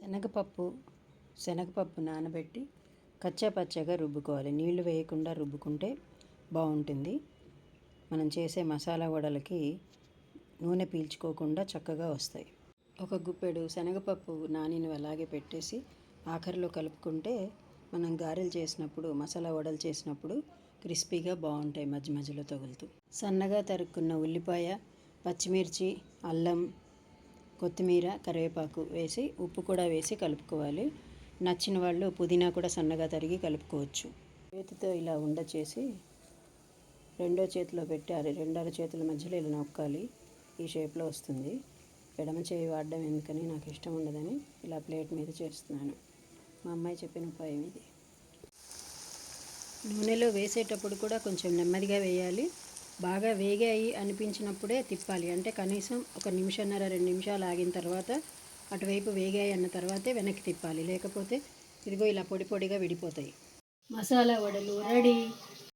శనగపప్పు నానబెట్టి కచ్చా పచ్చగా రుబ్బుకోవాలి. నీళ్లు వేయకుండా రుబ్బుకుంటే బాగుంటుంది. మనం చేసే మసాలా వడలకి నూనె పీల్చుకోకుండా చక్కగా వస్తాయి. ఒక గుప్పెడు శనగపప్పు నానిని అలాగే పెట్టేసి ఆఖరిలో కలుపుకుంటే మనం గారెలు చేసినప్పుడు, మసాలా వడలు చేసినప్పుడు క్రిస్పీగా బాగుంటాయి మధ్య మధ్యలో తగులుతూ. సన్నగా తరుక్కున్న ఉల్లిపాయ, పచ్చిమిర్చి, అల్లం, కొత్తిమీర, కరివేపాకు వేసి ఉప్పు కూడా వేసి కలుపుకోవాలి. నచ్చిన వాళ్ళు పుదీనా కూడా సన్నగా తరిగి కలుపుకోవచ్చు. చేతితో ఇలా ఉండ చేసి రెండో చేతిలో పెట్టాలి. రెండో చేతుల మధ్యలో ఇలా నొక్కాలి. ఈ షేప్లో వస్తుంది. ఎడమ చేయి వాడడం ఎందుకని నాకు ఇష్టం ఉండదని ఇలా ప్లేట్ మీద చేస్తున్నాను. మా అమ్మాయి చెప్పిన ఉపాయం ఇది. నూనెలో వేసేటప్పుడు కూడా కొంచెం నెమ్మదిగా వేయాలి. బాగా వేగాయి అనిపించినప్పుడే తిప్పాలి. అంటే కనీసం 1 నిమిషంన్నర 2 నిమిషాలు ఆగిన తర్వాత అటువైపు వేగాయి అన్న తర్వాతే వెనక్కి తిప్పాలి. లేకపోతే ఇదిగో ఇలా పొడి పొడిగా విడిపోతాయి. మసాలా వడలు రెడీ.